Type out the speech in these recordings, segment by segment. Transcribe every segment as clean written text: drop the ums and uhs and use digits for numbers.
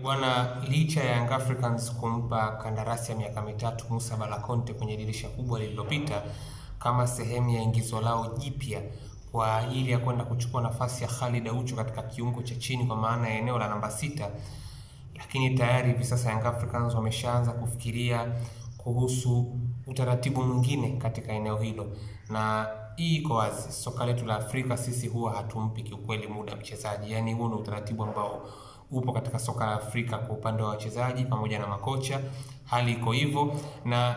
Bwana, licha ya Young Africans kumpa kandarasi ya miaka mitatu Musa Bala Conte kwenye dirisha kubwa lililopita kama sehemu ya ingizo lao jipya kwa ajili ya kwenda kuchukua nafasi ya Khalid Aucho katika kiungo cha chini kwa maana ya eneo la namba 6, lakini tayari hivi sasa Young Africans wameshaanza kufikiria kuhusu utaratibu mwingine katika eneo hilo, na hii iko wazi. Soka letu la Afrika sisi huwa hatumpi kiukweli muda mchezaji, yani huo ni utaratibu ambao upo katika soka la Afrika kwa upande wa wachezaji pamoja na makocha. Hali iko hivyo, na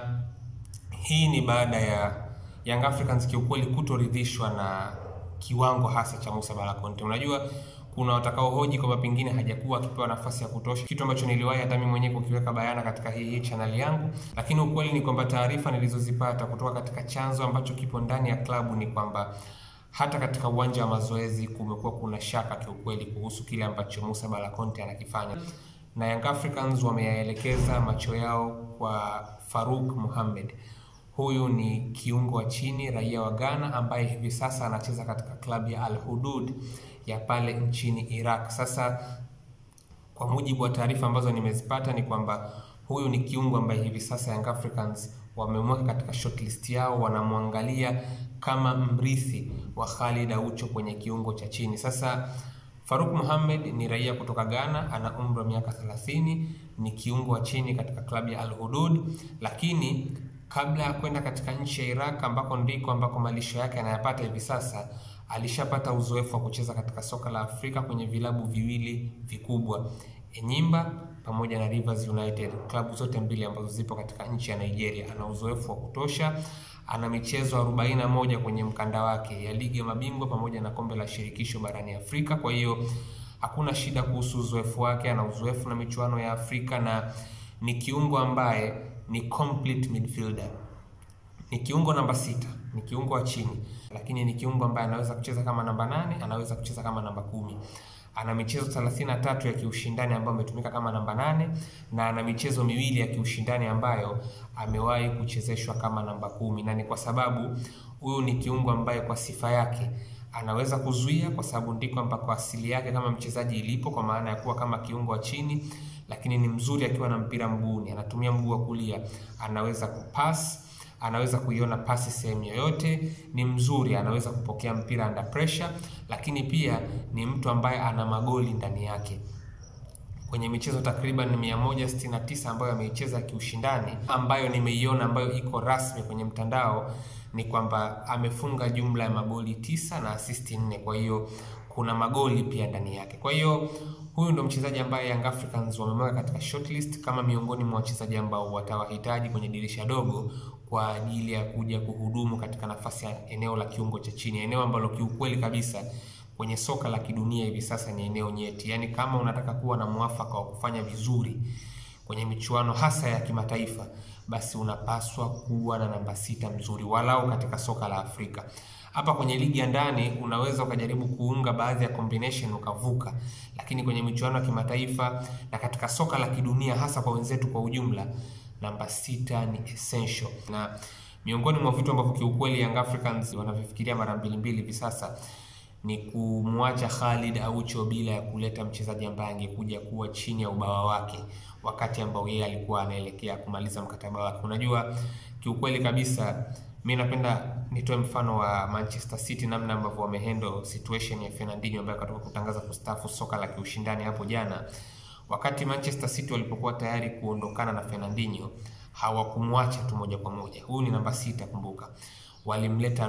hii ni baada ya Young Africans kiukweli kutoridhishwa na kiwango hasa cha Musa Bala Conte. Unajua kuna watakao hoji kwamba pengine hajakuwa akipewa nafasi ya kutosha, kitu ambacho niliwahi hata mimi mwenyewe kukiweka bayana katika hii channel yangu, lakini ukweli ni kwamba taarifa nilizozipata kutoka katika chanzo ambacho kipo ndani ya klabu ni kwamba hata katika uwanja wa mazoezi kumekuwa kuna shaka kiukweli kuhusu kile ambacho Musa Bala Conte anakifanya, na Young Africans wameyaelekeza macho yao kwa Farouk Mohamed. Huyu ni kiungo wa chini raia wa Ghana ambaye hivi sasa anacheza katika klabu ya Al Hudud ya pale nchini Iraq. Sasa kwa mujibu wa taarifa ambazo nimezipata ni kwamba huyu ni kiungo ambaye hivi sasa Young Africans wamemweka katika shortlist yao, wanamwangalia kama mrithi wa Khalid Aucho kwenye kiungo cha chini. Sasa Farouk Mohamed ni raia kutoka Ghana, ana umri wa miaka 30, ni kiungo wa chini katika klabu ya Al Hudud, lakini kabla ya kwenda katika nchi ya Iraq ambako malisho yake anayapata hivi sasa, alishapata uzoefu wa kucheza katika soka la Afrika kwenye vilabu viwili vikubwa, Enyimba pamoja na Rivers United, klabu zote mbili ambazo zipo katika nchi ya Nigeria. Ana uzoefu wa kutosha, ana michezo 41 kwenye mkanda wake ya ligi ya mabingwa pamoja na kombe la shirikisho barani Afrika. Kwa hiyo hakuna shida kuhusu uzoefu wake, ana uzoefu na michuano ya Afrika, na ni kiungo ambaye ni complete midfielder. Ni kiungo namba 6, ni kiungo wa chini, lakini ni kiungo ambaye anaweza kucheza kama namba 8, anaweza kucheza kama namba 10. Ana michezo 33 ya kiushindani ambayo ametumika kama namba 8, na ana michezo miwili ya kiushindani ambayo amewahi kuchezeshwa kama namba 10, na ni kwa sababu huyu ni kiungo ambaye kwa sifa yake anaweza kuzuia, kwa sababu ndiko ambako asili yake kama mchezaji ilipo, kwa maana ya kuwa kama kiungo wa chini, lakini ni mzuri akiwa na mpira mguuni, anatumia mguu wa kulia, anaweza kupass, anaweza kuiona pasi sehemu yoyote, ni mzuri, anaweza kupokea mpira under pressure, lakini pia ni mtu ambaye ana magoli ndani yake. Kwenye michezo takriban 169 ambayo ameicheza kiushindani, ambayo nimeiona ambayo iko rasmi kwenye mtandao, ni kwamba amefunga jumla ya magoli 9 na assist 4. Kwa hiyo kuna magoli pia ndani yake. Kwa hiyo huyu ndo mchezaji ambaye Young Africans wamemweka katika shortlist kama miongoni mwa wachezaji ambao watawahitaji kwenye dirisha dogo kwa ajili ya kuja kuhudumu katika nafasi ya eneo la kiungo cha chini, eneo ambalo kiukweli kabisa kwenye soka la kidunia hivi sasa ni eneo nyeti. Yani kama unataka kuwa na muafaka wa kufanya vizuri kwenye michuano hasa ya kimataifa, basi unapaswa kuwa na namba 6 mzuri walau katika soka la Afrika. Hapa kwenye ligi ya ndani unaweza ukajaribu kuunga baadhi ya combination ukavuka, lakini kwenye michuano ya kimataifa na katika soka la kidunia hasa kwa wenzetu kwa ujumla, namba 6 ni essential. Na miongoni mwa vitu ambavyo kiukweli Young Africans wanavifikiria mara mbili hivi sasa ni kumwacha Khalid Aucho bila ya kuleta mchezaji ambaye angekuja kuwa chini ya ubawa wake wakati ambao yeye alikuwa anaelekea kumaliza mkataba wake. Unajua kiukweli kabisa mimi napenda nitoe mfano wa Manchester City, namna ambavyo wamehandle situation ya Fernandinho ambaye katoka kutangaza kustaafu soka la kiushindani hapo jana. Wakati Manchester City walipokuwa tayari kuondokana na Fernandinho, hawakumwacha tu moja kwa moja. Huyu ni namba 6, kumbuka. Walimleta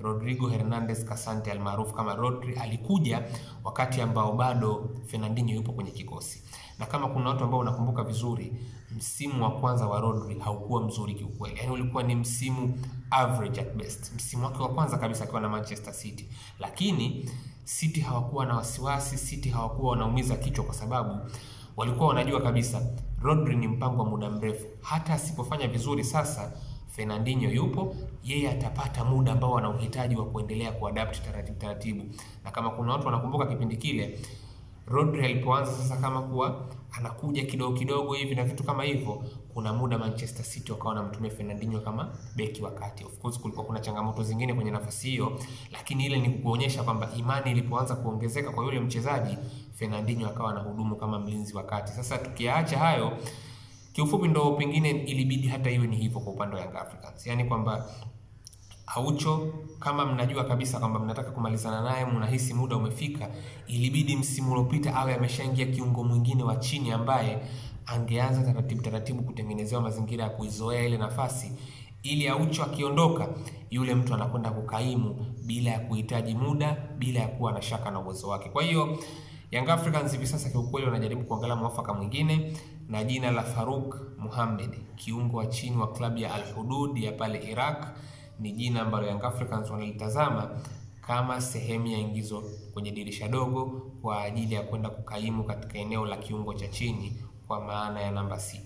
Rodrigo Hernandez Casante almaarufu kama Rodri. Alikuja wakati ambao bado Fernandinho yupo kwenye kikosi. Na kama kuna watu ambao unakumbuka vizuri, msimu wa kwanza wa Rodri haukuwa mzuri kiukweli. Yaani ulikuwa ni msimu average at best. Msimu wake wa kwanza kabisa akiwa na Manchester City. Lakini City hawakuwa na wasiwasi, City hawakuwa wanaumiza kichwa, kwa sababu walikuwa wanajua kabisa Rodri ni mpango wa muda mrefu. Hata asipofanya vizuri sasa, Fernandinho yupo, yeye atapata muda ambao anauhitaji wa kuendelea kuadapt taratibu. Na kama kuna watu wanakumbuka kipindi kile Rodri alipoanza sasa kama kuwa anakuja kidogo hivi na vitu kama hivyo, kuna muda Manchester City wakawa wanamtumia Fernandinho kama beki wakati. Of course kulikuwa kuna changamoto zingine kwenye nafasi hiyo, lakini ile ni kuonyesha kwamba imani ilipoanza kuongezeka kwa yule mchezaji, Fernandinho akawa na hudumu kama mlinzi wa kati. Sasa tukiacha hayo, kiufupi ndo pengine ilibidi hata iwe ni hivyo kwa upande wa Young Africans. Yaani kwamba Aucho, kama mnajua kabisa kwamba mnataka kumalizana naye, mnahisi muda umefika, ilibidi msimu uliopita awe ameshaingia kiungo mwingine wa chini ambaye angeanza taratibu kutengenezewa mazingira ya kuizoea ile nafasi, ili Aucho akiondoka yule mtu anakwenda kukaimu bila ya kuhitaji muda, bila ya kuwa na shaka na uwezo wake. Kwa hiyo Young Africans hivi sasa kiukweli wanajaribu kuangalia mwafaka mwingine, na jina la Farouk Mohamed, kiungo wa chini wa klabu ya Al Hudud ya pale Iraq, ni jina ambalo Young Africans wanalitazama kama sehemu ya ingizo kwenye dirisha dogo kwa ajili ya kwenda kukaimu katika eneo la kiungo cha chini kwa maana ya namba 6.